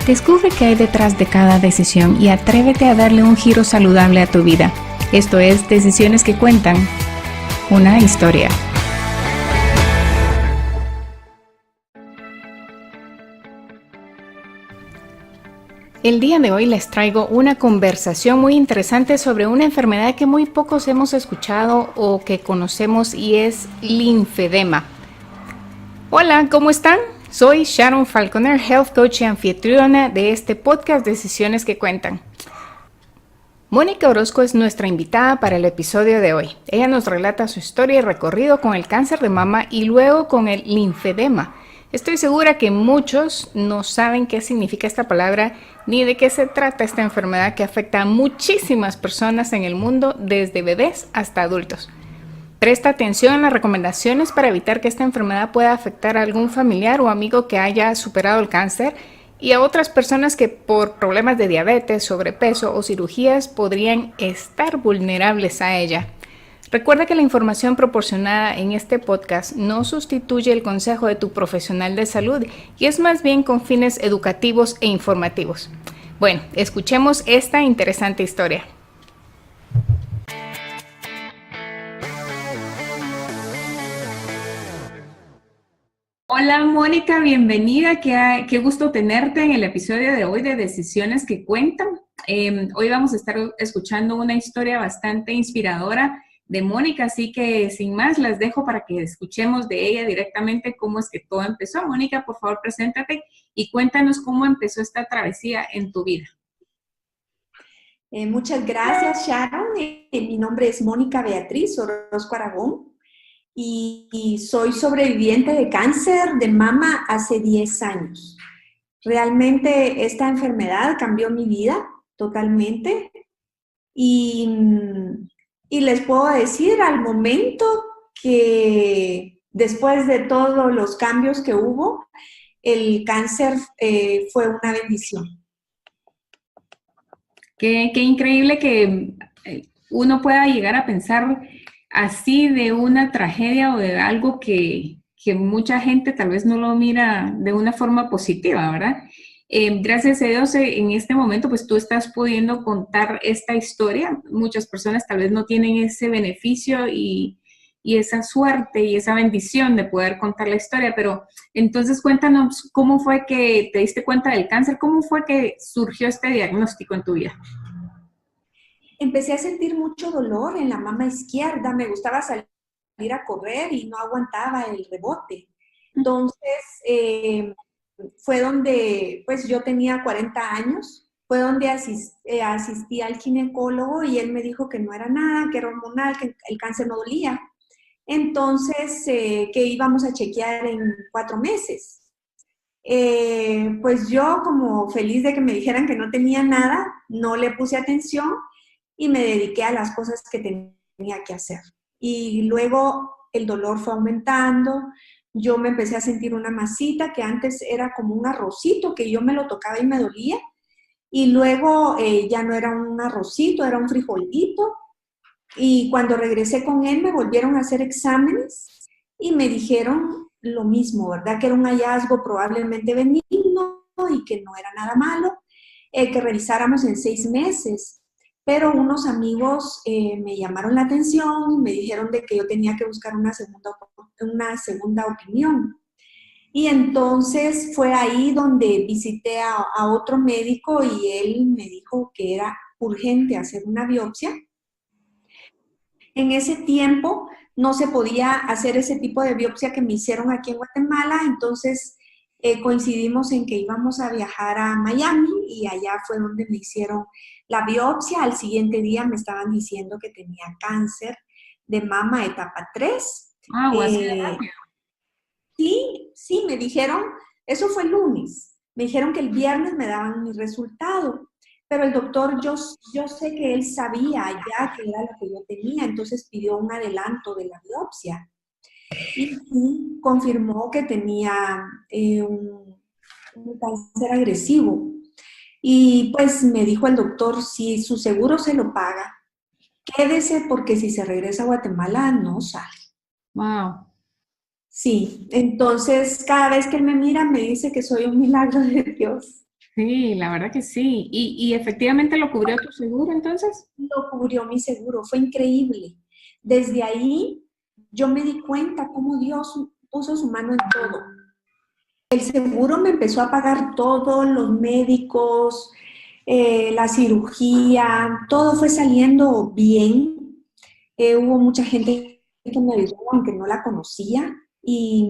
Descubre qué hay detrás de cada decisión y atrévete a darle un giro saludable a tu vida. Esto es Decisiones que Cuentan, una historia. El día de hoy les traigo una conversación muy interesante sobre una enfermedad que muy pocos hemos escuchado o que conocemos y es linfedema. Hola, ¿cómo están? Soy Sharon Falconer, Health Coach y anfitriona de este podcast Decisiones que Cuentan. Mónica Orozco es nuestra invitada para el episodio de hoy. Ella nos relata su historia y recorrido con el cáncer de mama y luego con el linfedema. Estoy segura que muchos no saben qué significa esta palabra ni de qué se trata esta enfermedad que afecta a muchísimas personas en el mundo, desde bebés hasta adultos. Presta atención a las recomendaciones para evitar que esta enfermedad pueda afectar a algún familiar o amigo que haya superado el cáncer y a otras personas que por problemas de diabetes, sobrepeso o cirugías podrían estar vulnerables a ella. Recuerda que la información proporcionada en este podcast no sustituye el consejo de tu profesional de salud y es más bien con fines educativos e informativos. Bueno, escuchemos esta interesante historia. Hola Mónica, bienvenida. Qué gusto tenerte en el episodio de hoy de Decisiones que Cuentan. Hoy vamos a estar escuchando una historia bastante inspiradora de Mónica, así que sin más las dejo para que escuchemos de ella directamente cómo es que todo empezó. Mónica, por favor, preséntate y cuéntanos cómo empezó esta travesía en tu vida. Muchas gracias, Sharon. Mi nombre es Mónica Beatriz Orozco Aragón y soy sobreviviente de cáncer de mama hace 10 años. Realmente esta enfermedad cambió mi vida totalmente y les puedo decir al momento que después de todos los cambios que hubo, el cáncer fue una bendición. Qué increíble que uno pueda llegar a pensar así de una tragedia o de algo que mucha gente tal vez no lo mira de una forma positiva, ¿verdad? Gracias a Dios en este momento pues tú estás pudiendo contar esta historia. Muchas personas tal vez no tienen ese beneficio y esa suerte y esa bendición de poder contar la historia, pero entonces cuéntanos cómo fue que te diste cuenta del cáncer, cómo fue que surgió este diagnóstico en tu vida. Empecé a sentir mucho dolor en la mama izquierda, me gustaba salir a correr y no aguantaba el rebote. Entonces, fue donde, pues yo tenía 40 años, fue donde asistí al ginecólogo y él me dijo que no era nada, que era hormonal, que el cáncer no dolía. Entonces, que íbamos a chequear en 4 meses. Pues yo, como feliz de que me dijeran que no tenía nada, no le puse atención y me dediqué a las cosas que tenía que hacer. Y luego el dolor fue aumentando, yo me empecé a sentir una masita que antes era como un arrocito, que yo me lo tocaba y me dolía, y luego ya no era un arrocito, era un frijolito, y cuando regresé con él me volvieron a hacer exámenes y me dijeron lo mismo, ¿verdad? Que era un hallazgo probablemente benigno y que no era nada malo, que revisáramos en 6 meses. Pero unos amigos me llamaron la atención y me dijeron de que yo tenía que buscar una segunda opinión. Y entonces fue ahí donde visité a otro médico y él me dijo que era urgente hacer una biopsia. En ese tiempo no se podía hacer ese tipo de biopsia que me hicieron aquí en Guatemala, entonces coincidimos en que íbamos a viajar a Miami y allá fue donde me hicieron la biopsia. Al siguiente día me estaban diciendo que tenía cáncer de mama etapa 3. Sí, me dijeron, eso fue el lunes, me dijeron que el viernes me daban mi resultado, pero el doctor, yo sé que él sabía ya que era lo que yo tenía, entonces pidió un adelanto de la biopsia y confirmó que tenía un cáncer agresivo. Y pues me dijo el doctor, si su seguro se lo paga, quédese porque si se regresa a Guatemala no sale. Wow. Sí, entonces cada vez que él me mira me dice que soy un milagro de Dios. Sí, la verdad que sí. Y efectivamente lo cubrió tu seguro entonces? Lo cubrió mi seguro, fue increíble. Desde ahí yo me di cuenta cómo Dios puso su mano en todo. El seguro me empezó a pagar todo, los médicos, la cirugía, todo fue saliendo bien. Hubo mucha gente que me ayudó, aunque no la conocía, y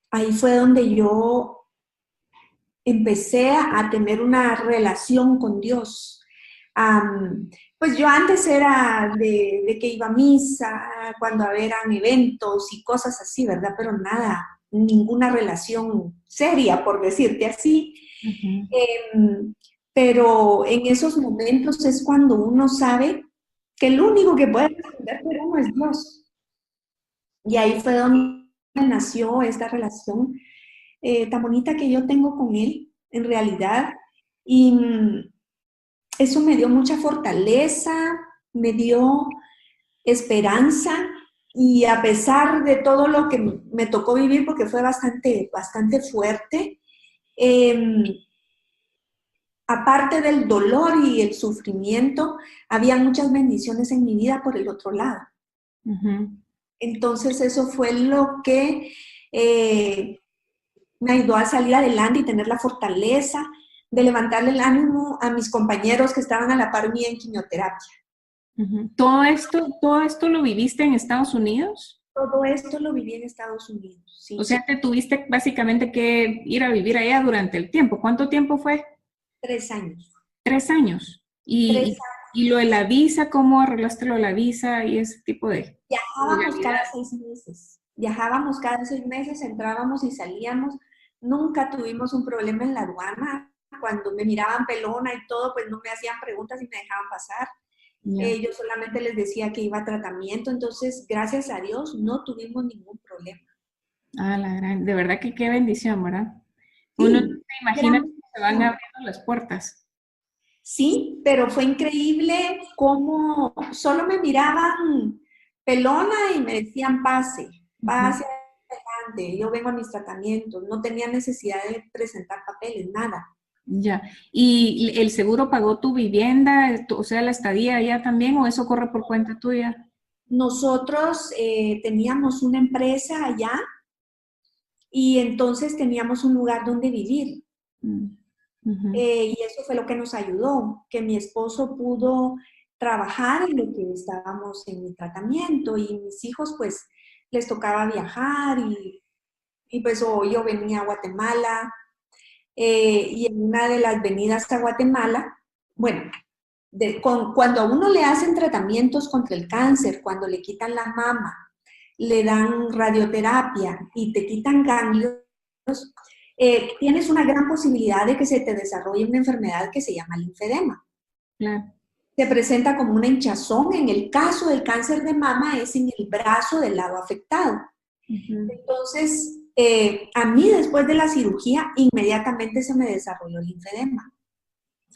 ahí fue donde yo empecé a tener una relación con Dios. Pues yo antes era de que iba a misa, cuando eran eventos y cosas así, ¿verdad? Pero nada, ninguna relación seria, por decirte así. Ujú. Em, pero en esos momentos es cuando uno sabe que el único que puede responder por uno es Dios. Y ahí fue donde nació esta relación tan bonita que yo tengo con él, en realidad. Y eso me dio mucha fortaleza, me dio esperanza y a pesar de todo lo que me tocó vivir, porque fue bastante, bastante fuerte, eh, aparte del dolor y el sufrimiento, había muchas bendiciones en mi vida por el otro lado. Ujú. Entonces eso fue lo que eh, me ayudó a salir adelante y tener la fortaleza de levantarle el ánimo a mis compañeros que estaban a la par mía en quimioterapia. Ujú. Todo esto lo viviste en Estados Unidos? Todo esto lo viví en Estados Unidos, O sí. sea, te tuviste básicamente que ir a vivir allá durante el tiempo. ¿Cuánto tiempo fue? 3 años. 3 años. Tres Y lo de la visa, ¿cómo arreglaste lo de la visa y ese tipo de Viajábamos cada legalidad? 6 meses. Viajábamos cada 6 meses, entrábamos y salíamos. Nunca tuvimos un problema en la aduana. Cuando me miraban pelona y todo, pues no me hacían preguntas y me dejaban pasar. Ya. Yo solamente les decía que iba a tratamiento. Entonces, gracias a Dios, no tuvimos ningún problema. Ah, la gran, de verdad que qué bendición, ¿verdad? Uno no Sí, se imagina gran cómo se van bendición. abriendo las puertas. Sí, pero fue increíble cómo solo me miraban pelona y me decían pase, Ujú. pase adelante, yo vengo a mis tratamientos, no tenía necesidad de presentar papeles, nada. Ya. ¿Y el seguro pagó tu vivienda, o sea, la estadía allá también, o eso corre por cuenta tuya? Nosotros teníamos una empresa allá y entonces teníamos un lugar donde vivir. Mm. Ujú. Y eso fue lo que nos ayudó, que mi esposo pudo trabajar en lo que estábamos en mi tratamiento y mis hijos pues les tocaba viajar y pues yo venía a Guatemala y en una de las venidas a Guatemala, bueno, cuando a uno le hacen tratamientos contra el cáncer, cuando le quitan la mama, le dan radioterapia y te quitan ganglios, tienes una gran posibilidad de que se te desarrolle una enfermedad que se llama linfedema. Claro. Se presenta como una hinchazón. En el caso del cáncer de mama es en el brazo del lado afectado. Ujú. Entonces, a mí después de la cirugía, inmediatamente se me desarrolló el linfedema.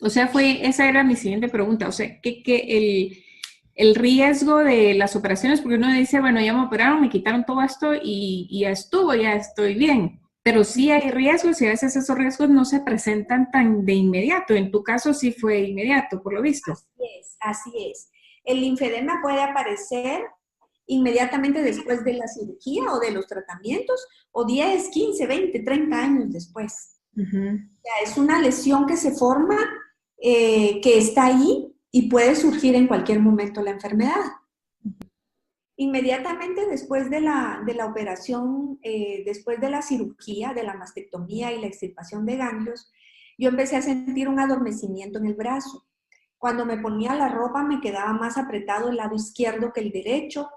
O sea, esa era mi siguiente pregunta. O sea, el riesgo de las operaciones, porque uno dice, bueno, ya me operaron, me quitaron todo esto y ya estuvo, ya estoy bien. Pero sí hay riesgos y a veces esos riesgos no se presentan tan de inmediato. En tu caso sí fue inmediato, por lo visto. Así es, así es. El linfedema puede aparecer inmediatamente después de la cirugía o de los tratamientos, o 10, 15, 20, 30 años después. Ujú. O sea, es una lesión que se forma, que está ahí y puede surgir en cualquier momento la enfermedad. Inmediatamente después de la operación, después de la cirugía, de la mastectomía y la extirpación de ganglios, yo empecé a sentir un adormecimiento en el brazo. Cuando me ponía la ropa me quedaba más apretado el lado izquierdo que el derecho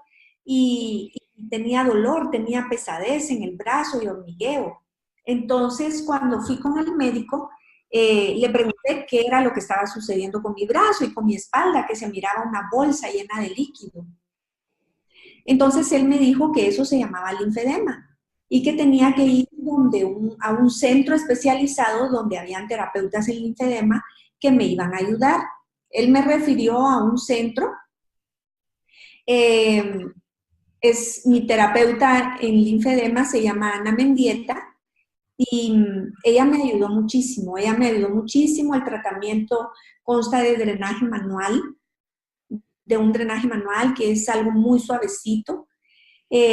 y tenía dolor, tenía pesadez en el brazo y hormigueo. Entonces, cuando fui con el médico, le pregunté qué era lo que estaba sucediendo con mi brazo y con mi espalda, que se miraba una bolsa llena de líquido. Entonces él me dijo que eso se llamaba linfedema y que tenía que ir a un centro especializado donde habían terapeutas en linfedema que me iban a ayudar. Él me refirió a un centro, eh, es mi terapeuta en linfedema, se llama Ana Mendieta, Y ella me ayudó muchísimo, el tratamiento consta de un drenaje manual que es algo muy suavecito,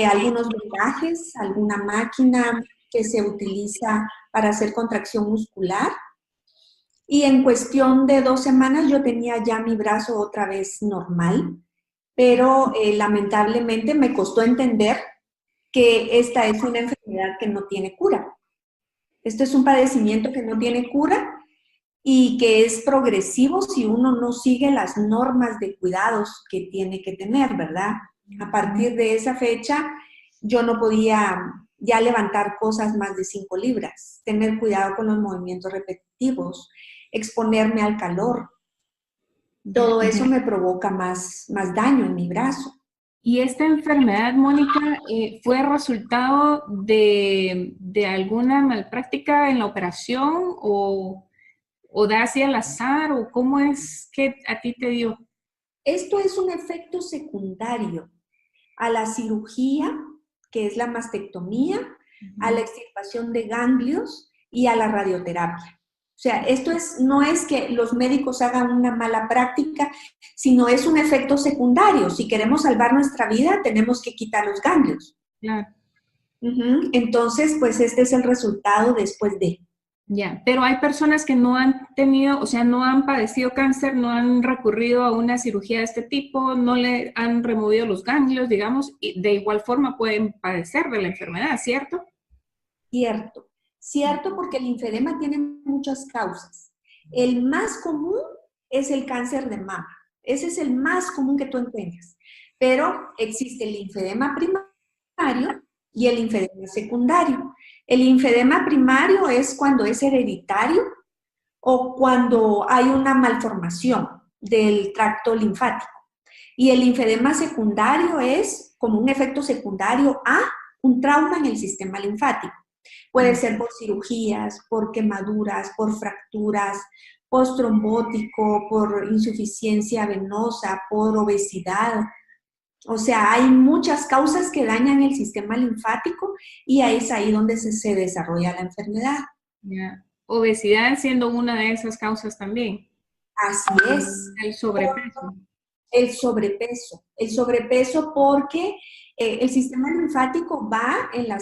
algunos vendajes, alguna máquina que se utiliza para hacer contracción muscular. Y en cuestión de 2 semanas yo tenía ya mi brazo otra vez normal, pero lamentablemente me costó entender que esta es una enfermedad que no tiene cura. Esto es un padecimiento que no tiene cura y que es progresivo si uno no sigue las normas de cuidados que tiene que tener, ¿verdad? A partir de esa fecha, yo no podía ya levantar cosas más de 5 libras, tener cuidado con los movimientos repetitivos, exponerme al calor. Todo eso me provoca más daño en mi brazo. ¿Y esta enfermedad, Mónica, fue resultado de alguna malpráctica en la operación o da así al azar o cómo es que a ti te dio? Esto es un efecto secundario a la cirugía, que es la mastectomía, a la extirpación de ganglios y a la radioterapia. O sea, no es que los médicos hagan una mala práctica, sino es un efecto secundario. Si queremos salvar nuestra vida, tenemos que quitar los ganglios. Claro. Entonces, pues este es el resultado después de. Ya, pero hay personas que no han tenido, o sea, no han padecido cáncer, no han recurrido a una cirugía de este tipo, no le han removido los ganglios, digamos, y de igual forma pueden padecer de la enfermedad, ¿cierto? Cierto, cierto, porque el linfedema tiene muchas causas. El más común es el cáncer de mama. Ese es el más común que tú encuentras. Pero existe el linfedema primario y el linfedema secundario. El linfedema primario es cuando es hereditario o cuando hay una malformación del tracto linfático. Y el linfedema secundario es como un efecto secundario a un trauma en el sistema linfático. Puede ser por cirugías, por quemaduras, por fracturas, postrombótico, por insuficiencia venosa, por obesidad. O sea, hay muchas causas que dañan el sistema linfático y es ahí donde se desarrolla la enfermedad. Ya. Obesidad siendo una de esas causas también. Así es. El sobrepeso. El sobrepeso porque el sistema linfático va en la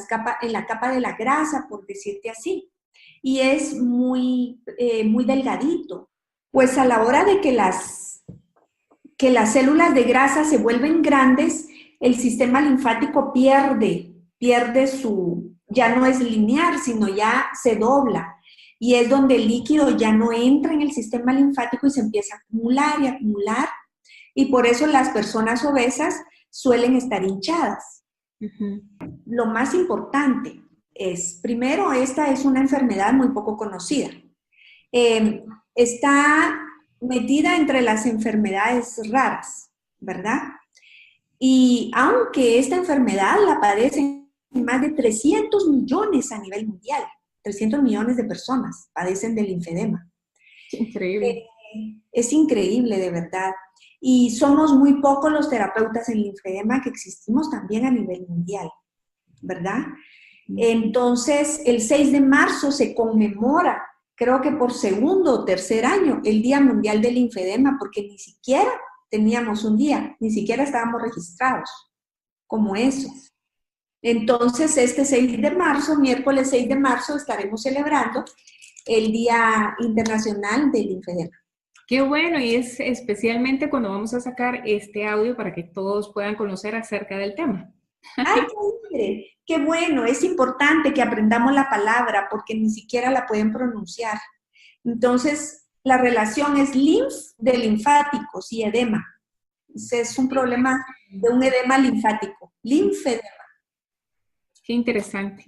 capa de la grasa, por decirte así, y es muy delgadito. Pues a la hora de que las células de grasa se vuelven grandes, el sistema linfático ya no es lineal, sino ya se dobla. Y es donde el líquido ya no entra en el sistema linfático y se empieza a acumular y acumular. Y por eso las personas obesas suelen estar hinchadas. Lo más importante es, primero, esta es una enfermedad muy poco conocida. Está metida entre las enfermedades raras, ¿verdad? Y aunque esta enfermedad la padecen más de 300 millones a nivel mundial, 300 millones de personas padecen del linfedema. Increíble. Es increíble, de verdad. Y somos muy pocos los terapeutas en linfedema que existimos también a nivel mundial, ¿verdad? Entonces, el 6 de marzo se conmemora, creo que por segundo o tercer año, el Día Mundial del Linfedema, porque ni siquiera teníamos un día, ni siquiera estábamos registrados como eso. Entonces, este 6 de marzo, miércoles 6 de marzo, estaremos celebrando el Día Internacional del Linfedema. Qué bueno, y es especialmente cuando vamos a sacar este audio para que todos puedan conocer acerca del tema. ¡Ay, qué qué bueno! Es importante que aprendamos la palabra porque ni siquiera la pueden pronunciar. Entonces, la relación es de linfáticos y edema. Es un problema de un edema linfático, linfedema. Qué interesante.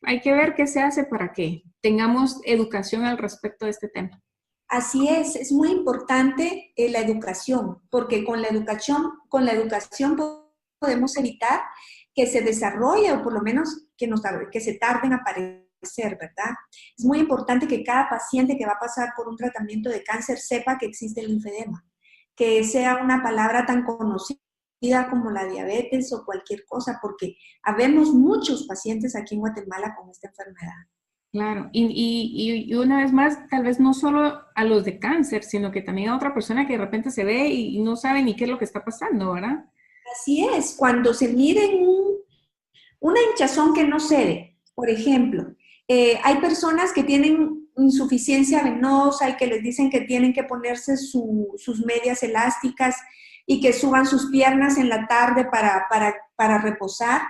Hay que ver qué se hace para que tengamos educación al respecto de este tema. Así es muy importante la educación, porque con la educación podemos evitar que se desarrolle o por lo menos que se tarden en aparecer, ¿verdad? Es muy importante que cada paciente que va a pasar por un tratamiento de cáncer sepa que existe el linfedema, que sea una palabra tan conocida como la diabetes o cualquier cosa, porque habemos muchos pacientes aquí en Guatemala con esta enfermedad. Claro, y una vez más, tal vez no solo a los de cáncer, sino que también a otra persona que de repente se ve y no sabe ni qué es lo que está pasando, ¿verdad? Así es, cuando se mide una hinchazón que no cede, por ejemplo, hay personas que tienen insuficiencia venosa y que les dicen que tienen que ponerse sus medias elásticas y que suban sus piernas en la tarde para reposar.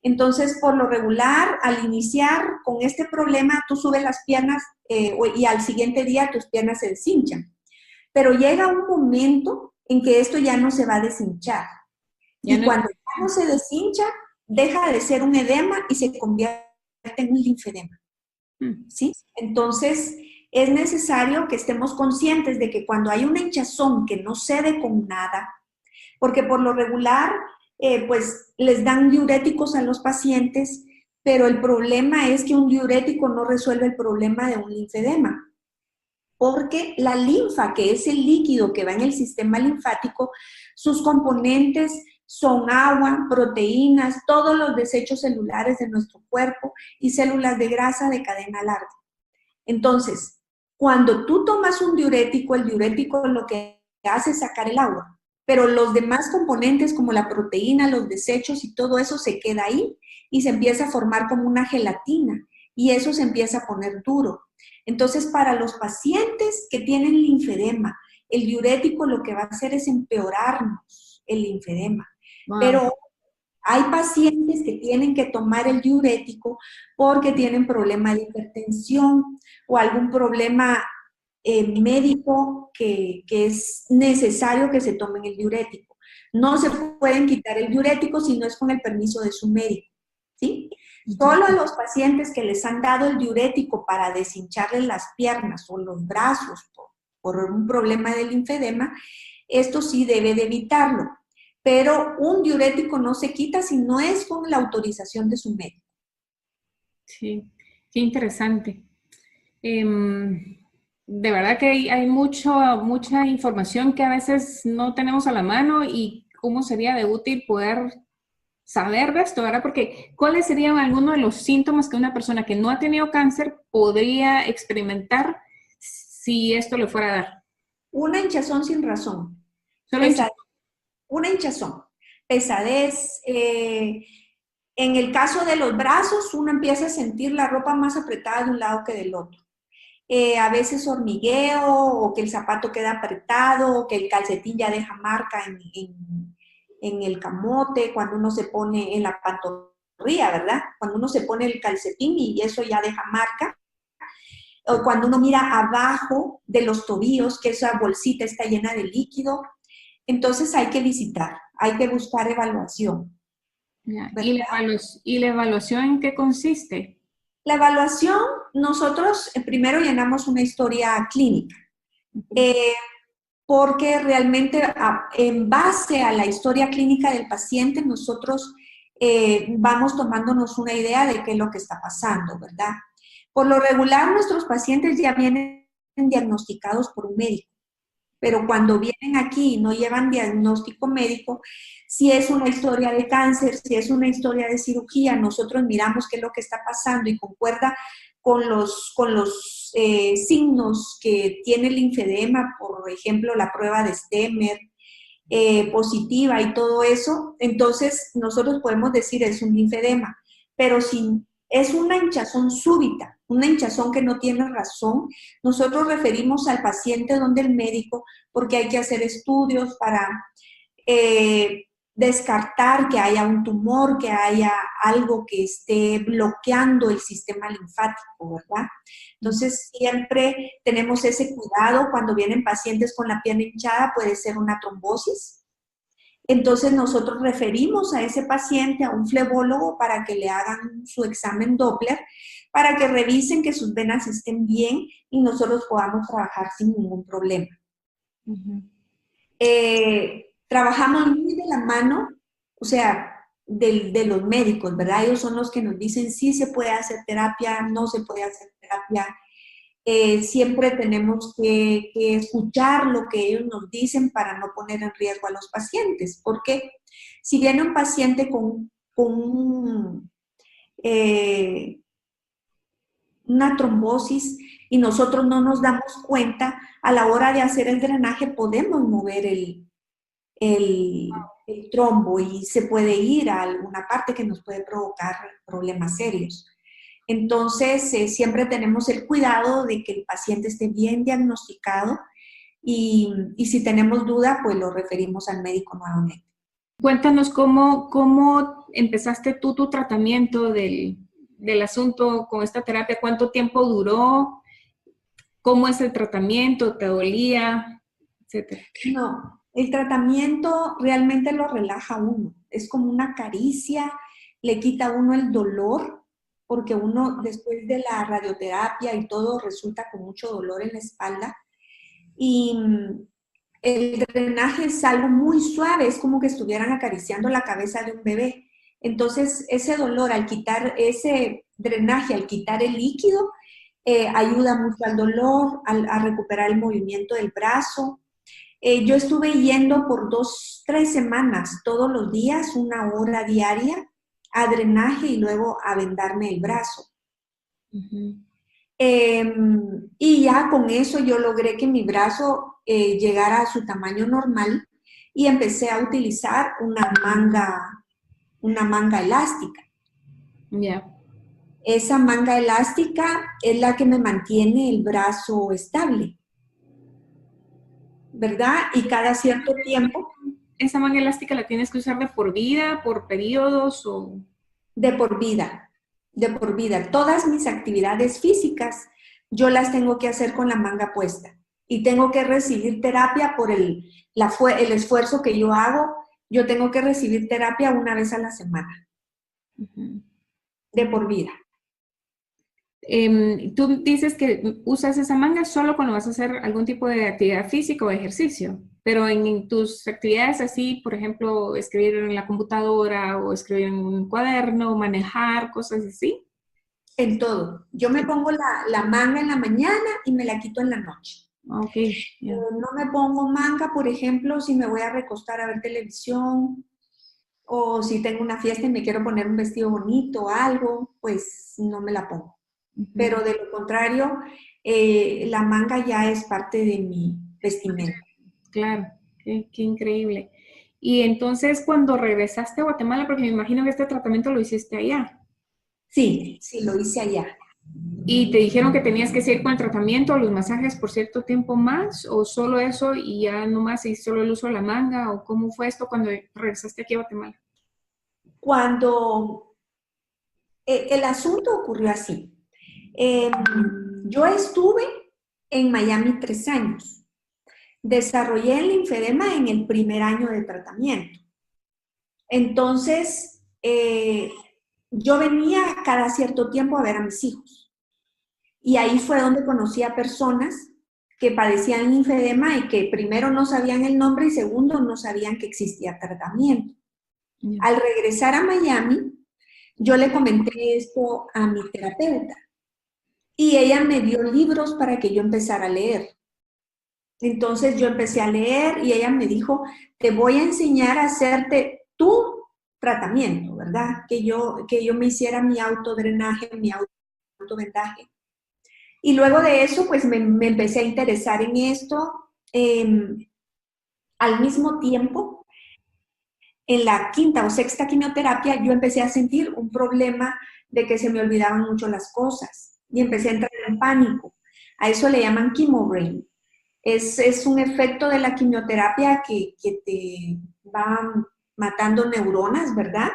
Entonces, por lo regular, al iniciar con este problema, tú subes las piernas y al siguiente día tus piernas se deshinchan. Pero llega un momento en que esto ya no se va a deshinchar. Ya Y no es... cuando ya no se deshincha, deja de ser un edema y se convierte en un linfedema. Mm. ¿Sí? Entonces, es necesario que estemos conscientes de que cuando hay una hinchazón que no cede con nada, porque por lo regular, pues les dan diuréticos a los pacientes, pero el problema es que un diurético no resuelve el problema de un linfedema, porque la linfa, que es el líquido que va en el sistema linfático, sus componentes son agua, proteínas, todos los desechos celulares de nuestro cuerpo y células de grasa de cadena larga. Entonces, cuando tú tomas un diurético, el diurético lo que hace es sacar el agua, pero los demás componentes como la proteína, los desechos y todo eso se queda ahí y se empieza a formar como una gelatina y eso se empieza a poner duro. Entonces, para los pacientes que tienen linfedema, el diurético lo que va a hacer es empeorarnos el linfedema. Wow. Pero hay pacientes que tienen que tomar el diurético porque tienen problema de hipertensión o algún problema médico que es necesario que se tomen el diurético. No se pueden quitar el diurético si no es con el permiso de su médico, ¿sí? Solo a los pacientes que les han dado el diurético para deshincharles las piernas o los brazos por un problema del linfedema, esto sí debe de evitarlo. Pero un diurético no se quita si no es con la autorización de su médico. Sí, qué interesante. Em, de verdad que hay mucha información que a veces no tenemos a la mano y cómo sería de útil poder saber de esto, ¿verdad? Porque ¿cuáles serían algunos de los síntomas que una persona que no ha tenido cáncer podría experimentar si esto le fuera a dar? Una hinchazón sin razón. Solo Pesadez, una hinchazón. Pesadez. En el caso de los brazos, uno empieza a sentir la ropa más apretada de un lado que del otro. A veces hormigueo, o que el zapato queda apretado, o que el calcetín ya deja marca en el camote, cuando uno se pone en la pantorrilla, ¿verdad? Cuando uno se pone el calcetín y eso ya deja marca. O cuando uno mira abajo de los tobillos, que esa bolsita está llena de líquido. Entonces hay que visitar, hay que buscar evaluación, ya. ¿verdad? ¿Y la evaluación en qué consiste? La evaluación, nosotros primero llenamos una historia clínica, eh, porque realmente en base a la historia clínica del paciente, nosotros vamos tomándonos una idea de qué es lo que está pasando, ¿verdad? Por lo regular, nuestros pacientes ya vienen diagnosticados por un médico, pero cuando vienen aquí y no llevan diagnóstico médico, si es una historia de cáncer, si es una historia de cirugía, nosotros miramos qué es lo que está pasando y concuerda con los signos que tiene el linfedema, por ejemplo, la prueba de Stemmer, positiva y todo eso, entonces nosotros podemos decir es un linfedema, pero si es una hinchazón súbita, una hinchazón que no tiene razón, nosotros referimos al paciente donde el médico porque hay que hacer estudios para descartar que haya un tumor, que haya algo que esté bloqueando el sistema linfático, ¿verdad? Entonces, siempre tenemos ese cuidado cuando vienen pacientes con la pierna hinchada, puede ser una trombosis. Entonces, nosotros referimos a ese paciente a un flebólogo para que le hagan su examen Doppler, para que revisen que sus venas estén bien y nosotros podamos trabajar sin ningún problema. Ujú. Trabajamos muy de la mano, o sea, de los médicos, ¿verdad? Ellos son los que nos dicen si se puede hacer terapia, no se puede hacer terapia. Siempre tenemos que escuchar lo que ellos nos dicen para no poner en riesgo a los pacientes, porque si viene un paciente con un, eh, una trombosis y nosotros no nos damos cuenta, a la hora de hacer el drenaje podemos mover el trombo y se puede ir a alguna parte que nos puede provocar problemas serios. Entonces, siempre tenemos el cuidado de que el paciente esté bien diagnosticado y si tenemos duda, pues lo referimos al médico nuevamente. Cuéntanos cómo empezaste tú tu tratamiento del asunto con esta terapia, cuánto tiempo duró, cómo es el tratamiento, te dolía, etcétera. No, el tratamiento realmente lo relaja a uno. Es como una caricia, le quita a uno el dolor, porque uno después de la radioterapia y todo resulta con mucho dolor en la espalda. Y el drenaje es algo muy suave, es como que estuvieran acariciando la cabeza de un bebé. Entonces, ese dolor al quitar ese drenaje, al quitar el líquido, ayuda mucho al dolor, a recuperar el movimiento del brazo. Yo estuve yendo por 3 semanas, todos los días, 1 hora diaria, a drenaje y luego a vendarme el brazo. Uh-huh. Y ya con eso yo logré que mi brazo llegara a su tamaño normal y empecé a utilizar una manga elástica. Ya. Yeah. Esa manga elástica es la que me mantiene el brazo estable, ¿verdad? Y cada cierto tiempo. ¿Esa manga elástica la tienes que usar de por vida, por periodos o...? De por vida, de por vida. Todas mis actividades físicas yo las tengo que hacer con la manga puesta y tengo que recibir terapia por el esfuerzo que yo hago. Yo tengo que recibir terapia 1 vez a la semana, Uh-huh. de por vida. Tú dices que usas esa manga solo cuando vas a hacer algún tipo de actividad física o ejercicio, pero en tus actividades así, por ejemplo, escribir en la computadora o escribir en un cuaderno, manejar, cosas así. En todo. Yo me pongo la manga en la mañana y me la quito en la noche. Ok. Yeah. No me pongo manga, por ejemplo, si me voy a recostar a ver televisión o si tengo una fiesta y me quiero poner un vestido bonito o algo, pues no me la pongo. Uh-huh. Pero de lo contrario, la manga ya es parte de mi vestimenta. Claro, qué increíble. Y entonces cuando regresaste a Guatemala, porque me imagino que este tratamiento lo hiciste allá. Sí, lo hice allá. ¿Y te dijeron que tenías que seguir con el tratamiento o los masajes por cierto tiempo más? ¿O solo eso y ya no más y solo el uso de la manga? ¿O cómo fue esto cuando regresaste aquí a Guatemala? Cuando el asunto ocurrió así. Yo estuve en Miami 3 años. Desarrollé el linfedema en el primer año de tratamiento. Entonces, yo venía cada cierto tiempo a ver a mis hijos. Y ahí fue donde conocí a personas que padecían linfedema y que primero no sabían el nombre y segundo no sabían que existía tratamiento. Yeah. Al regresar a Miami, yo le comenté esto a mi terapeuta y ella me dio libros para que yo empezara a leer. Entonces yo empecé a leer y ella me dijo, te voy a enseñar a hacerte tu tratamiento, ¿verdad? Que yo me hiciera mi autodrenaje, mi autovendaje. Y luego de eso, pues me empecé a interesar en esto. Al mismo tiempo, en la 5ª o 6ª quimioterapia, yo empecé a sentir un problema de que se me olvidaban mucho las cosas y empecé a entrar en pánico. A eso le llaman chemobrain. Es un efecto de la quimioterapia que te va matando neuronas, ¿verdad?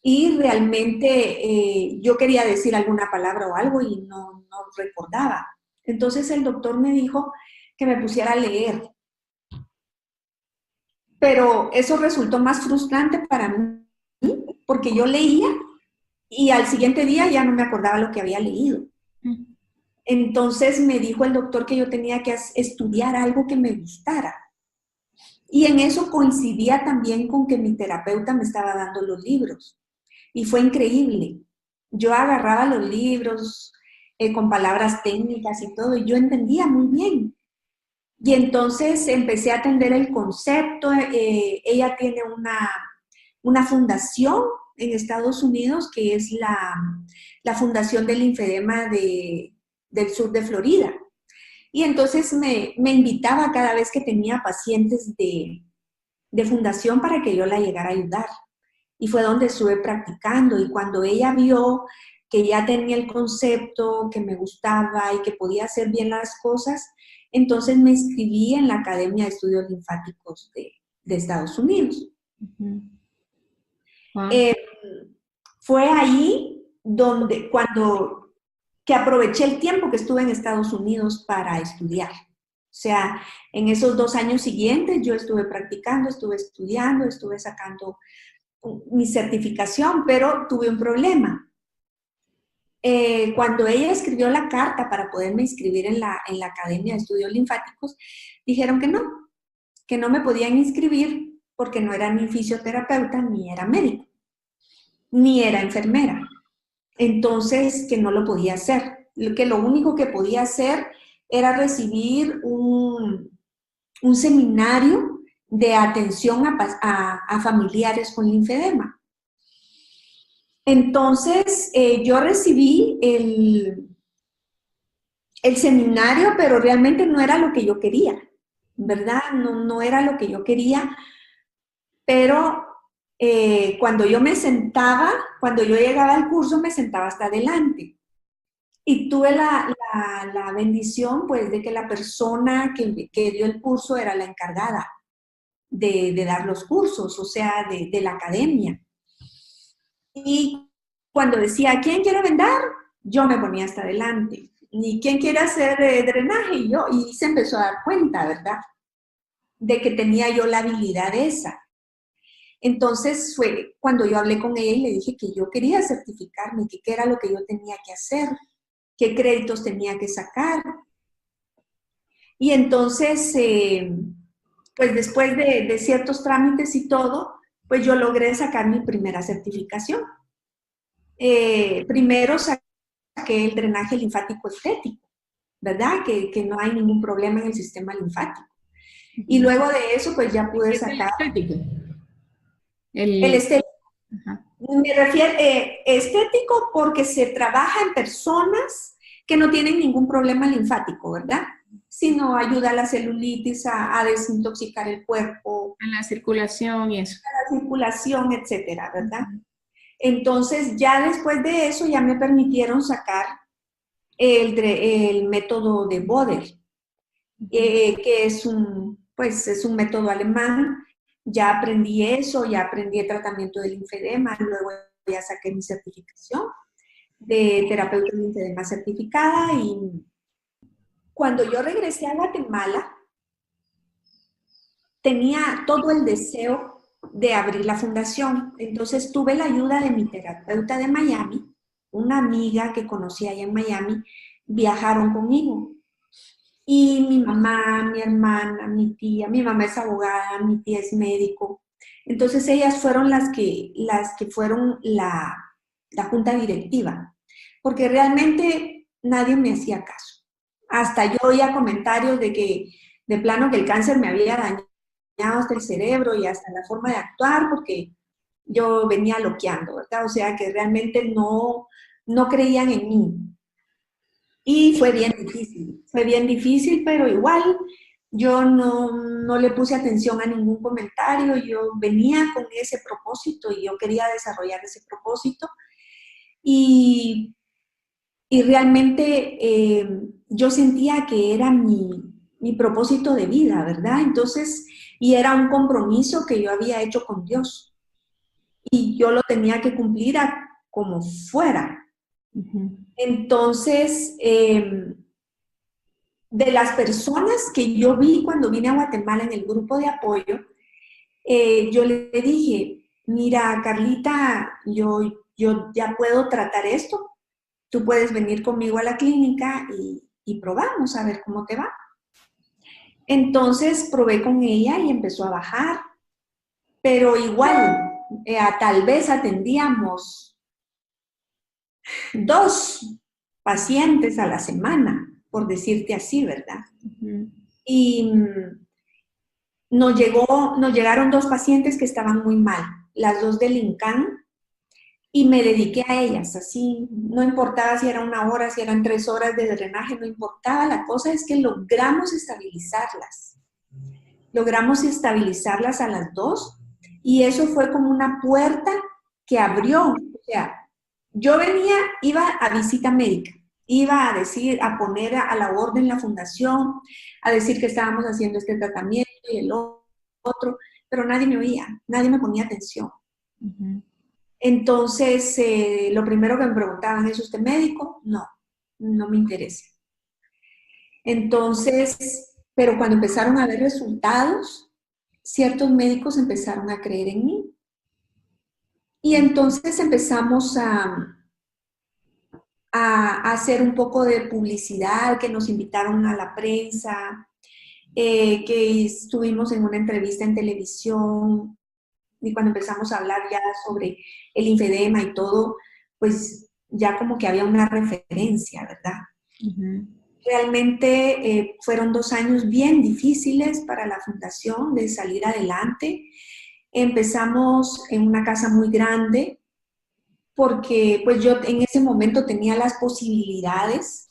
Y realmente yo quería decir alguna palabra o algo y no recordaba. Entonces el doctor me dijo que me pusiera a leer. Pero eso resultó más frustrante para mí porque yo leía y al siguiente día ya no me acordaba lo que había leído. Entonces me dijo el doctor que yo tenía que estudiar algo que me gustara. Y en eso coincidía también con que mi terapeuta me estaba dando los libros. Y fue increíble. Yo agarraba los libros con palabras técnicas y todo, y yo entendía muy bien. Y entonces empecé a atender el concepto. Ella tiene una fundación en Estados Unidos, que es la fundación del linfedema del sur de Florida. Y entonces me invitaba cada vez que tenía pacientes de fundación para que yo la llegara a ayudar. Y fue donde estuve practicando. Y cuando ella vio que ya tenía el concepto, que me gustaba y que podía hacer bien las cosas, entonces me inscribí en la Academia de Estudios Linfáticos de Estados Unidos. Ujú. Wow. Fue ahí que aproveché el tiempo que estuve en Estados Unidos para estudiar. O sea, en esos 2 años siguientes yo estuve practicando, estuve estudiando, estuve sacando mi certificación, pero tuve un problema. Cuando ella escribió la carta para poderme inscribir en la Academia de Estudios Linfáticos, dijeron que no me podían inscribir porque no era ni fisioterapeuta, ni era médico, ni era enfermera. Entonces, que no lo podía hacer. Que lo único que podía hacer era recibir un seminario de atención a familiares con linfedema. Entonces, yo recibí el seminario, pero realmente no era lo que yo quería, ¿verdad? No era lo que yo quería, pero cuando yo llegaba al curso, me sentaba hasta adelante. Y tuve la bendición, pues, de que la persona que dio el curso era la encargada de dar los cursos, o sea, de la academia. Y cuando decía, ¿quién quiere vendar? Yo me ponía hasta adelante. ¿Y quién quiere hacer drenaje? Y se empezó a dar cuenta, ¿verdad? De que tenía yo la habilidad esa. Entonces fue cuando yo hablé con ella y le dije que yo quería certificarme, que qué era lo que yo tenía que hacer, qué créditos tenía que sacar. Y entonces, pues después de ciertos trámites y todo, pues yo logré sacar mi primera certificación. Primero saqué el drenaje linfático estético, ¿verdad? Que no hay ningún problema en el sistema linfático. Y luego de eso, pues ya pude sacar El estético. el estético. Ajá. Me refiero estético porque se trabaja en personas que no tienen ningún problema linfático, ¿verdad? Sino ayuda a la celulitis, a desintoxicar el cuerpo, En la circulación y eso. a la circulación, etcétera, ¿verdad? Entonces, ya después de eso, ya me permitieron sacar el método de Boder, que es un método alemán. Ya aprendí eso, ya aprendí el tratamiento del linfedema, luego ya saqué mi certificación de terapeuta de linfedema certificada. Y cuando yo regresé a Guatemala, tenía todo el deseo de abrir la fundación. Entonces tuve la ayuda de mi terapeuta de Miami, una amiga que conocí allá en Miami, viajaron conmigo. Y mi mamá, mi hermana, mi tía, mi mamá es abogada, mi tía es médico. Entonces ellas fueron las que fueron la junta directiva, porque realmente nadie me hacía caso. Hasta yo oía comentarios de que de plano que el cáncer me había dañado hasta el cerebro y hasta la forma de actuar, porque yo venía loqueando, ¿verdad? O sea que realmente no creían en mí. Y fue bien difícil, pero igual yo no le puse atención a ningún comentario, yo venía con ese propósito y yo quería desarrollar ese propósito y realmente yo sentía que era mi propósito de vida, ¿verdad? Entonces, y era un compromiso que yo había hecho con Dios y yo lo tenía que cumplir como fuera. Entonces, de las personas que yo vi cuando vine a Guatemala en el grupo de apoyo, yo le dije, mira, Carlita, yo ya puedo tratar esto, tú puedes venir conmigo a la clínica y probamos a ver cómo te va. Entonces probé con ella y empezó a bajar, pero igual, tal vez atendíamos 2 pacientes a la semana, por decirte así, ¿verdad? Y nos llegaron 2 pacientes que estaban muy mal, las 2 del INCAN, y me dediqué a ellas, así, no importaba si era 1 hora, si eran 3 horas de drenaje, no importaba, la cosa es que logramos estabilizarlas a las dos, y eso fue como una puerta que abrió, o sea, yo venía, iba a visita médica, iba a decir, a poner a la orden la fundación, a decir que estábamos haciendo este tratamiento y el otro, pero nadie me oía, nadie me ponía atención. Ujú. Entonces, lo primero que me preguntaban, ¿es usted médico? No, no me interesa. Entonces, pero cuando empezaron a ver resultados, ciertos médicos empezaron a creer en mí. Y entonces empezamos a hacer un poco de publicidad, que nos invitaron a la prensa, que estuvimos en una entrevista en televisión, y cuando empezamos a hablar ya sobre el linfedema y todo, pues ya como que había una referencia, ¿verdad? Ujú. Realmente fueron 2 años bien difíciles para la fundación de salir adelante. Empezamos en una casa muy grande porque pues yo en ese momento tenía las posibilidades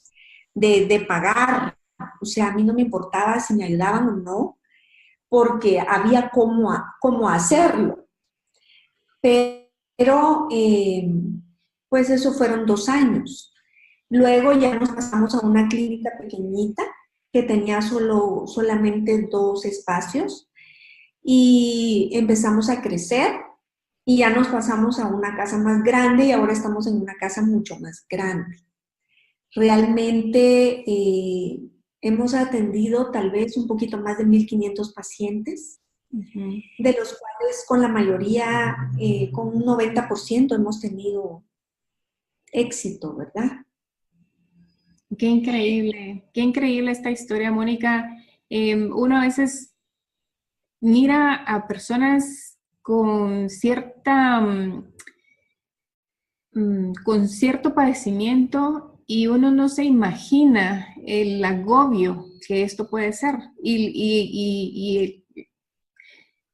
de pagar, o sea, a mí no me importaba si me ayudaban o no, porque había cómo hacerlo. Pero pues eso fueron 2 años. Luego ya nos pasamos a una clínica pequeñita que tenía solamente 2 espacios, y empezamos a crecer, y ya nos pasamos a una casa más grande y ahora estamos en una casa mucho más grande. Realmente hemos atendido tal vez un poquito más de 1,500 pacientes, Ujú. de los cuales con la mayoría, con un 90% hemos tenido éxito, ¿verdad? Qué increíble esta historia, Mónica. Uno a veces mira a personas con con cierto padecimiento y uno no se imagina el agobio que esto puede ser y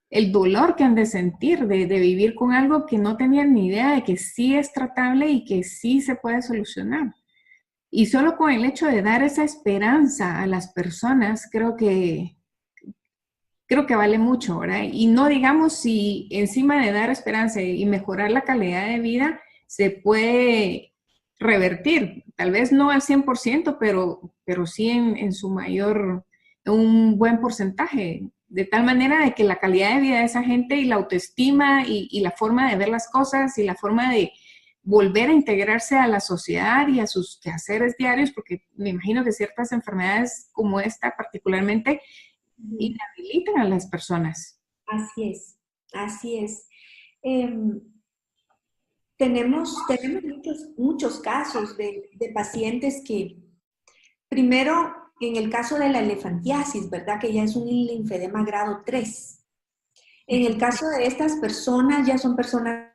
el dolor que han de sentir de vivir con algo que no tenían ni idea de que sí es tratable y que sí se puede solucionar. Y solo con el hecho de dar esa esperanza a las personas, creo que vale mucho, ¿verdad? Y no digamos si encima de dar esperanza y mejorar la calidad de vida, se puede revertir. Tal vez no al 100%, pero sí en su mayor, un buen porcentaje. De tal manera de que la calidad de vida de esa gente y la autoestima y la forma de ver las cosas y la forma de volver a integrarse a la sociedad y a sus quehaceres diarios, porque me imagino que ciertas enfermedades como esta particularmente Ujú. inhabilitan a las personas. Así es, así es. Em, tenemos muchos casos de pacientes que, primero, en el caso de la elefantiasis, ¿verdad? Que ya es un linfedema grado 3. En el caso de estas personas, ya son personas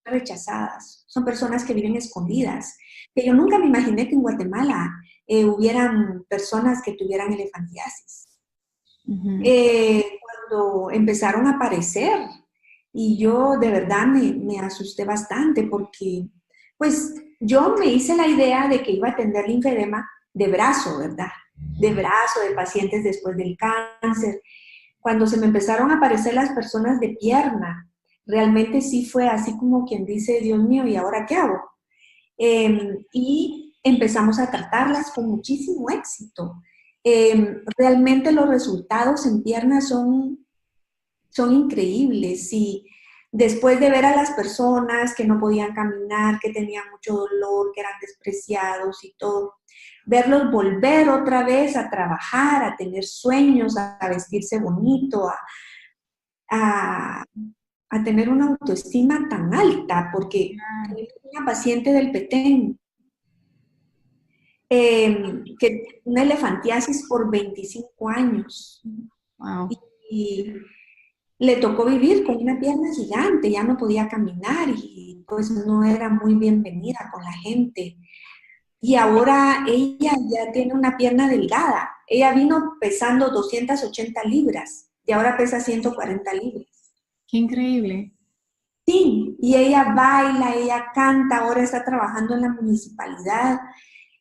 rechazadas, son personas que viven escondidas. Que yo nunca me imaginé que en Guatemala hubieran personas que tuvieran elefantiasis. Ujú. Cuando empezaron a aparecer, y yo de verdad me asusté bastante porque pues yo me hice la idea de que iba a tener linfedema de brazo, ¿verdad? De brazo, de pacientes después del cáncer. Cuando se me empezaron a aparecer las personas de pierna, realmente sí fue así como quien dice, Dios mío, ¿y ahora qué hago? Y empezamos a tratarlas con muchísimo éxito. Realmente los resultados en piernas son increíbles, y después de ver a las personas que no podían caminar, que tenían mucho dolor, que eran despreciados y todo, verlos volver otra vez a trabajar, a tener sueños, a vestirse bonito, a, a tener una autoestima tan alta, porque tenemos una paciente del Petén que una elefantiasis por 25 años, Wow. y le tocó vivir con una pierna gigante, ya no podía caminar y pues no era muy bienvenida con la gente. Y ahora ella ya tiene una pierna delgada. Ella vino pesando 280 libras y ahora pesa 140 libras. Qué increíble. Sí, y ella baila, ella canta, ahora está trabajando en la municipalidad,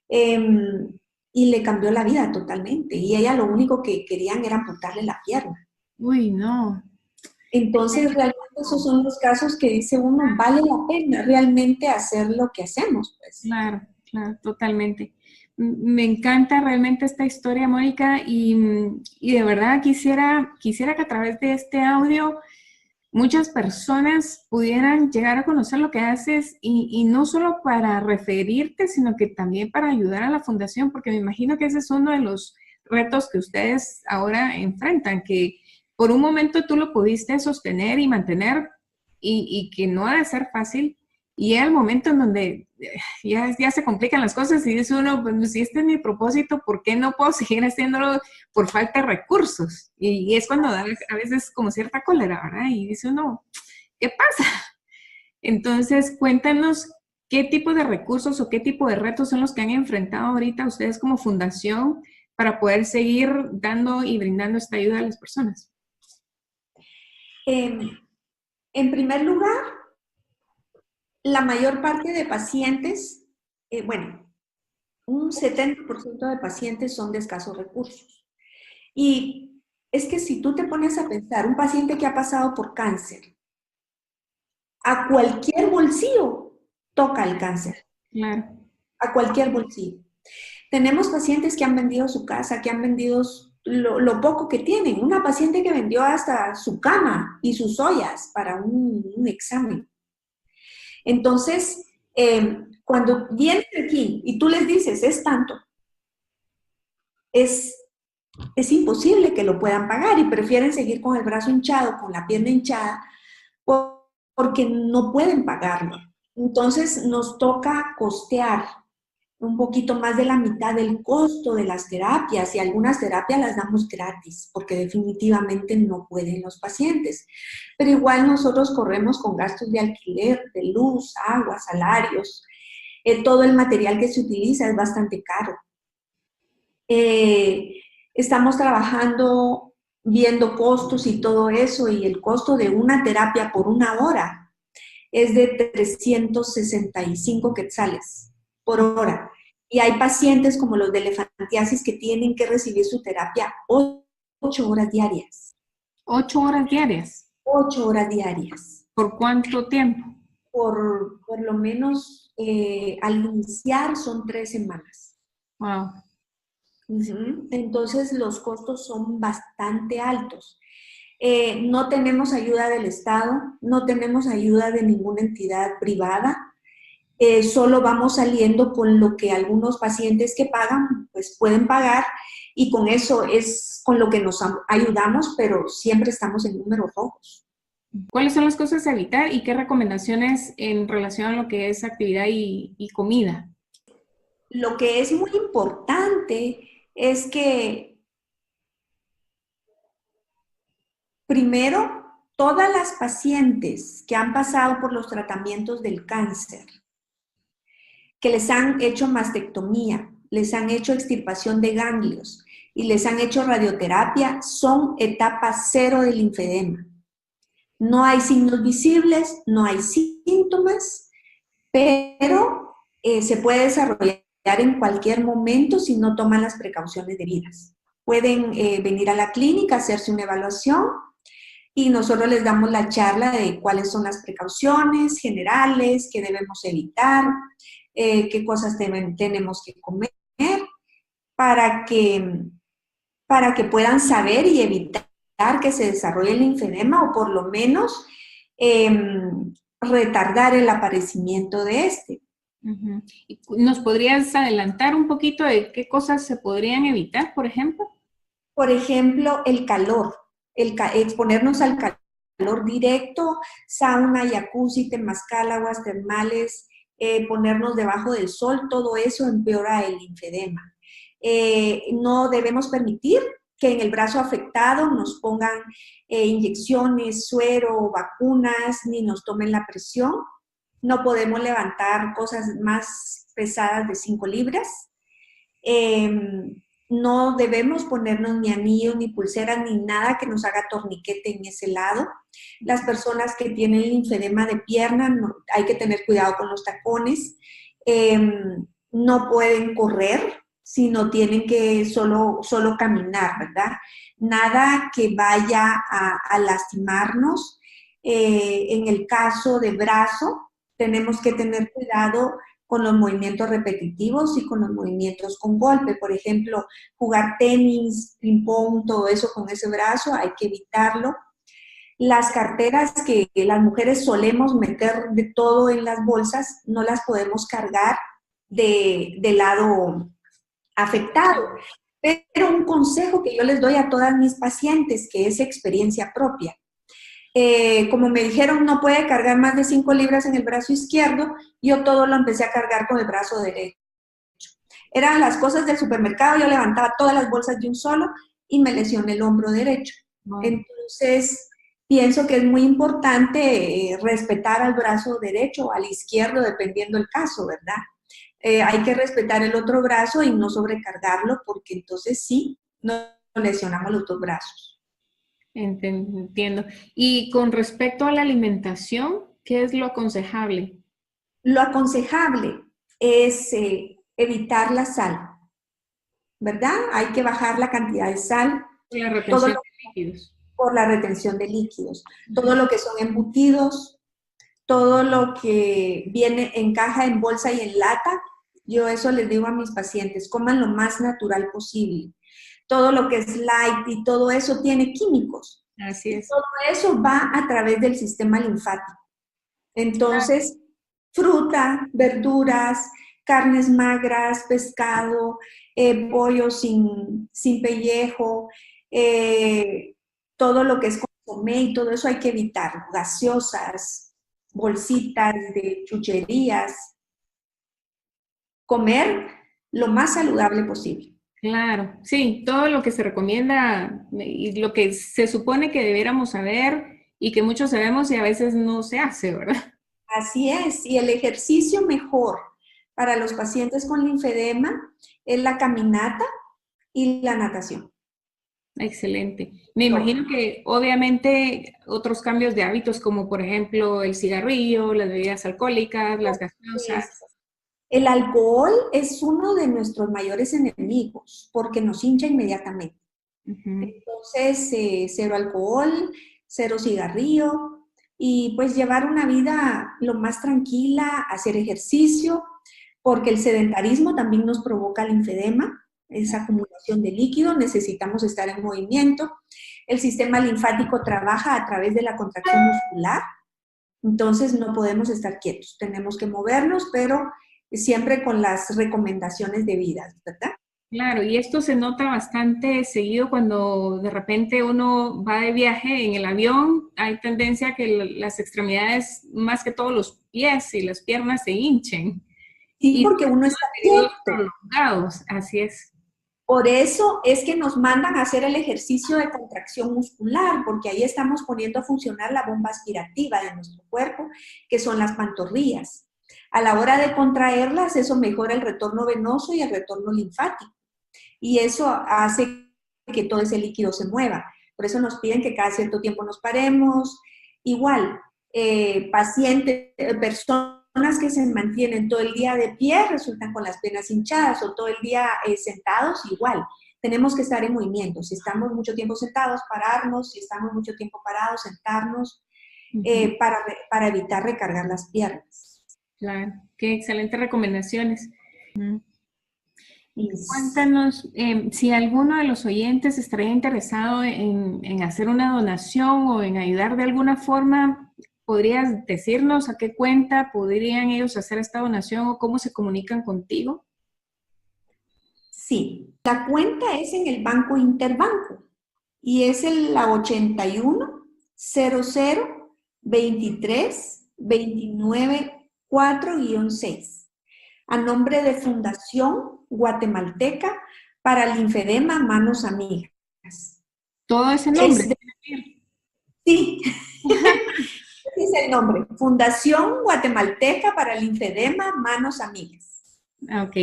em, y le cambió la vida totalmente. Y ella lo único que querían era amputarle la pierna. Uy, no. Entonces, realmente esos son los casos que dice uno, vale la pena realmente hacer lo que hacemos, pues. Claro, claro, totalmente. Me encanta realmente esta historia, Mónica, y de verdad quisiera que a través de este audio muchas personas pudieran llegar a conocer lo que haces y no solo para referirte, sino que también para ayudar a la fundación, porque me imagino que ese es uno de los retos que ustedes ahora enfrentan, que por un momento tú lo pudiste sostener y mantener y que no ha de ser fácil. Y el momento en donde ya se complican las cosas y dice uno, pues si este es mi propósito, ¿por qué no puedo seguir haciéndolo por falta de recursos? Y es cuando da a veces como cierta cólera, ¿verdad? Y dice uno, ¿qué pasa? Entonces, cuéntanos qué tipo de recursos o qué tipo de retos son los que han enfrentado ahorita ustedes como fundación para poder seguir dando y brindando esta ayuda a las personas. Em, en primer lugar, la mayor parte de pacientes, bueno, un 70% de pacientes son de escasos recursos. Y es que si tú te pones a pensar, un paciente que ha pasado por cáncer, a cualquier bolsillo toca el cáncer, Claro, a cualquier bolsillo. Tenemos pacientes que han vendido su casa, que han vendido lo poco que tienen. Una paciente que vendió hasta su cama y sus ollas para un examen. Entonces, cuando vienen aquí y tú les dices, es tanto, es, es imposible que lo puedan pagar y prefieren seguir con el brazo hinchado, con la pierna hinchada, porque no pueden pagarlo. Entonces, nos toca costear un poquito más de la mitad del costo de las terapias y algunas terapias las damos gratis porque definitivamente no pueden los pacientes. Pero igual nosotros corremos con gastos de alquiler, de luz, agua, salarios. Todo el material que se utiliza es bastante caro. Eh, Estamos trabajando viendo costos y todo eso y el costo de una terapia por una hora es de 365 quetzales por hora. Y hay pacientes como los de elefantiasis que tienen que recibir su terapia 8 horas diarias. 8 horas diarias. 8 horas diarias. ¿Por cuánto tiempo? Por lo menos al iniciar son 3 semanas. Wow. Entonces los costos son bastante altos. No tenemos ayuda del Estado, no tenemos ayuda de ninguna entidad privada. Solo vamos saliendo con lo que algunos pacientes que pagan, pues pueden pagar y con eso es con lo que nos ayudamos, pero siempre estamos en números rojos. ¿Cuáles son las cosas a evitar y qué recomendaciones en relación a lo que es actividad y comida? Lo que es muy importante es que primero, todas las pacientes que han pasado por los tratamientos del cáncer, que les han hecho mastectomía, les han hecho extirpación de ganglios y les han hecho radioterapia, son etapa 0 del linfedema. No hay signos visibles, no hay síntomas, pero se puede desarrollar en cualquier momento si no toman las precauciones debidas. Pueden venir a la clínica, hacerse una evaluación y nosotros les damos la charla de cuáles son las precauciones generales, qué debemos evitar, qué cosas tenemos que comer para que, para que puedan saber y evitar que se desarrolle el linfedema o por lo menos retardar el aparecimiento de este. Uh-huh. ¿Nos podrías adelantar un poquito de qué cosas se podrían evitar, por ejemplo? Por ejemplo, el calor, exponernos al calor directo, sauna, jacuzzi, temazcal, aguas termales, ponernos debajo del sol, todo eso empeora el linfedema. No debemos permitir que en el brazo afectado nos pongan inyecciones, suero, vacunas, ni nos tomen la presión. No podemos levantar cosas más pesadas de 5 libras. No debemos ponernos ni anillos, ni pulseras, ni nada que nos haga torniquete en ese lado. Las personas que tienen linfedema de pierna, hay que tener cuidado con los tacones. No pueden correr, sino tienen que solo caminar, ¿verdad? Nada que vaya a lastimarnos. En el caso de brazo, tenemos que tener cuidado con los movimientos repetitivos y con los movimientos con golpe. Por ejemplo, jugar tenis, ping-pong, todo eso con ese brazo, hay que evitarlo. Las carteras que las mujeres solemos meter de todo en las bolsas, no las podemos cargar de lado afectado. Pero un consejo que yo les doy a todas mis pacientes, que es experiencia propia. Como me dijeron, no puede cargar más de 5 libras en el brazo izquierdo, yo todo lo empecé a cargar con el brazo derecho. Eran las cosas del supermercado, yo levantaba todas las bolsas de un solo y me lesioné el hombro derecho. Entonces, pienso que es muy importante respetar al brazo derecho o al izquierdo, dependiendo del caso, ¿verdad? Hay que respetar el otro brazo y no sobrecargarlo, porque entonces sí, nos lesionamos los dos brazos. Entiendo. Y con respecto a la alimentación, ¿qué es lo aconsejable? Lo aconsejable es evitar la sal, ¿verdad? Hay que bajar la cantidad de sal, La todo retención de líquidos. por la retención de líquidos. Todo lo que son embutidos, todo lo que viene en caja, en bolsa y en lata, yo eso les digo a mis pacientes, coman lo más natural posible. Todo lo que es light y todo eso tiene químicos. Así es. Todo eso va a través del sistema linfático. Entonces, fruta, verduras, carnes magras, pescado, pollo sin pellejo, todo lo que es consomé y todo eso hay que evitar. Gaseosas, bolsitas de chucherías. Comer lo más saludable posible. Claro, sí, todo lo que se recomienda y lo que se supone que debiéramos saber y que muchos sabemos y a veces no se hace, ¿verdad? Así es, y el ejercicio mejor para los pacientes con linfedema es la caminata y la natación. Excelente. Me imagino que obviamente otros cambios de hábitos como por ejemplo el cigarrillo, las bebidas alcohólicas, las gaseosas. El alcohol es uno de nuestros mayores enemigos porque nos hincha inmediatamente. Entonces, cero alcohol, cero cigarrillo y pues llevar una vida lo más tranquila, hacer ejercicio, porque el sedentarismo también nos provoca linfedema, esa acumulación de líquido, necesitamos estar en movimiento. El sistema linfático trabaja a través de la contracción muscular, entonces no podemos estar quietos, tenemos que movernos, pero siempre con las recomendaciones debidas, ¿verdad? Claro, y esto se nota bastante seguido cuando de repente uno va de viaje en el avión, hay tendencia a que las extremidades, más que todos los pies y las piernas se hinchen. Sí, Y porque uno está periodos quieto. prolongados, así es. Por eso es que nos mandan a hacer el ejercicio de contracción muscular, porque ahí estamos poniendo a funcionar la bomba aspirativa de nuestro cuerpo, que son las pantorrillas. A la hora de contraerlas, eso mejora el retorno venoso y el retorno linfático. Y eso hace que todo ese líquido se mueva. Por eso nos piden que cada cierto tiempo nos paremos. Igual, pacientes, personas que se mantienen todo el día de pie resultan con las piernas hinchadas o todo el día sentados, igual. Tenemos que estar en movimiento. Si estamos mucho tiempo sentados, pararnos. Si estamos mucho tiempo parados, sentarnos, para evitar recargar las piernas. Claro, qué excelentes recomendaciones. Y Y cuéntanos si alguno de los oyentes estaría interesado en hacer una donación o en ayudar de alguna forma. ¿Podrías decirnos a qué cuenta podrían ellos hacer esta donación o cómo se comunican contigo? sí, la cuenta es en el Banco Interbanco y es la 81 00 23 29 4-6 a nombre de Fundación Guatemalteca para Linfedema Manos Amigas. Todo ese nombre. Es de, sí, ese es el nombre. Fundación Guatemalteca para Linfedema Manos Amigas. Ok,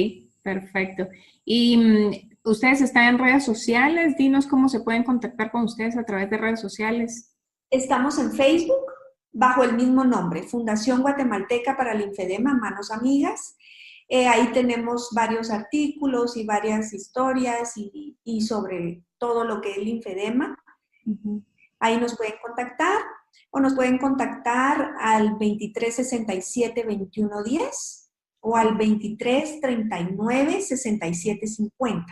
perfecto. Y ustedes están en redes sociales. Dinos cómo se pueden contactar con ustedes a través de redes sociales. Estamos en Facebook bajo el mismo nombre, Fundación Guatemalteca para el Linfedema, Manos Amigas. Ahí tenemos varios artículos y varias historias y sobre todo lo que es linfedema. Uh-huh. Ahí nos pueden contactar o nos pueden contactar al 2367-2110 o al 2339-6750.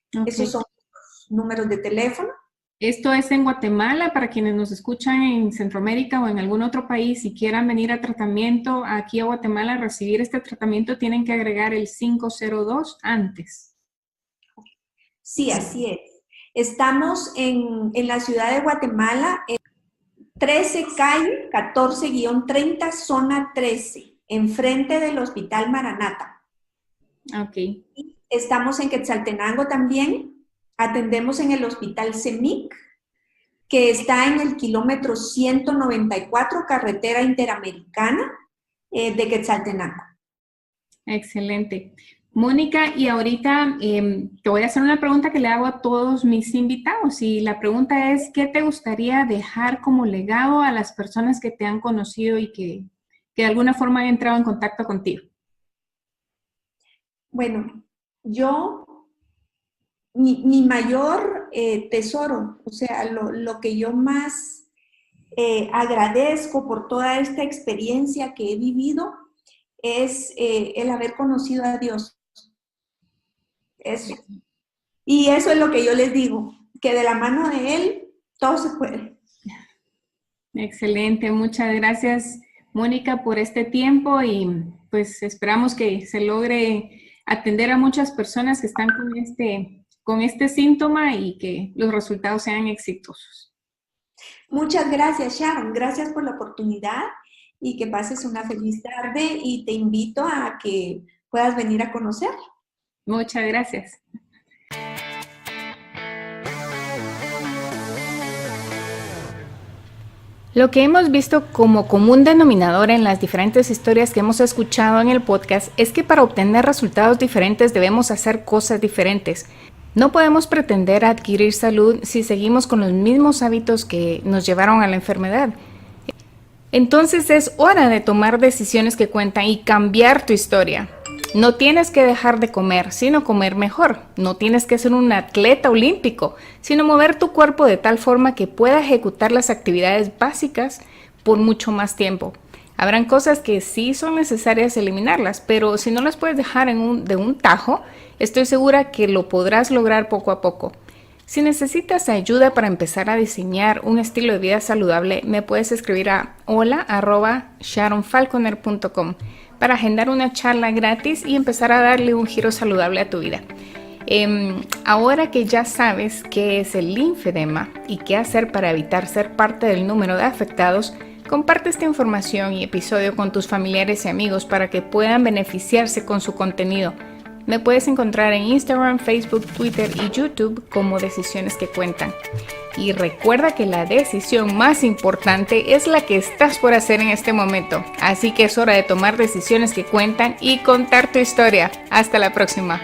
Okay. Esos son los números de teléfono. Esto es en Guatemala, para quienes nos escuchan en Centroamérica o en algún otro país y quieran venir a tratamiento aquí a Guatemala a recibir este tratamiento, tienen que agregar el 502 antes. Sí, así es. Estamos en la ciudad de Guatemala, en 13 calle 14-30, zona 13, enfrente del Hospital Maranata. Ok. Y estamos en Quetzaltenango también. Atendemos en el Hospital CEMIC, que está en el kilómetro 194, carretera interamericana de Quetzaltenango. Excelente. Mónica, y ahorita te voy a hacer una pregunta que le hago a todos mis invitados. Y la pregunta es, ¿qué te gustaría dejar como legado a las personas que te han conocido y que de alguna forma han entrado en contacto contigo? Bueno, mi mayor tesoro, o sea, lo que yo más agradezco por toda esta experiencia que he vivido es el haber conocido a Dios. Eso. Y eso es lo que yo les digo, que de la mano de Él todo se puede. Excelente, muchas gracias, Mónica, por este tiempo y pues esperamos que se logre atender a muchas personas que están con este síntoma y que los resultados sean exitosos. Muchas gracias, Sharon. Gracias por la oportunidad y que pases una feliz tarde y te invito a que puedas venir a conocer. Muchas gracias. Lo que hemos visto como común denominador en las diferentes historias que hemos escuchado en el podcast es que para obtener resultados diferentes debemos hacer cosas diferentes. No podemos pretender adquirir salud si seguimos con los mismos hábitos que nos llevaron a la enfermedad. Entonces es hora de tomar decisiones que cuentan y cambiar tu historia. No tienes que dejar de comer, sino comer mejor. No tienes que ser un atleta olímpico, sino mover tu cuerpo de tal forma que pueda ejecutar las actividades básicas por mucho más tiempo. Habrán cosas que sí son necesarias eliminarlas, pero si no las puedes dejar de un tajo, estoy segura que lo podrás lograr poco a poco. Si necesitas ayuda para empezar a diseñar un estilo de vida saludable, me puedes escribir a hola@sharonfalconer.com para agendar una charla gratis y empezar a darle un giro saludable a tu vida. Ahora que ya sabes qué es el linfedema y qué hacer para evitar ser parte del número de afectados, comparte esta información y episodio con tus familiares y amigos para que puedan beneficiarse con su contenido. Me puedes encontrar en Instagram, Facebook, Twitter y YouTube como Decisiones que Cuentan. Y recuerda que la decisión más importante es la que estás por hacer en este momento. Así que es hora de tomar decisiones que cuentan y contar tu historia. Hasta la próxima.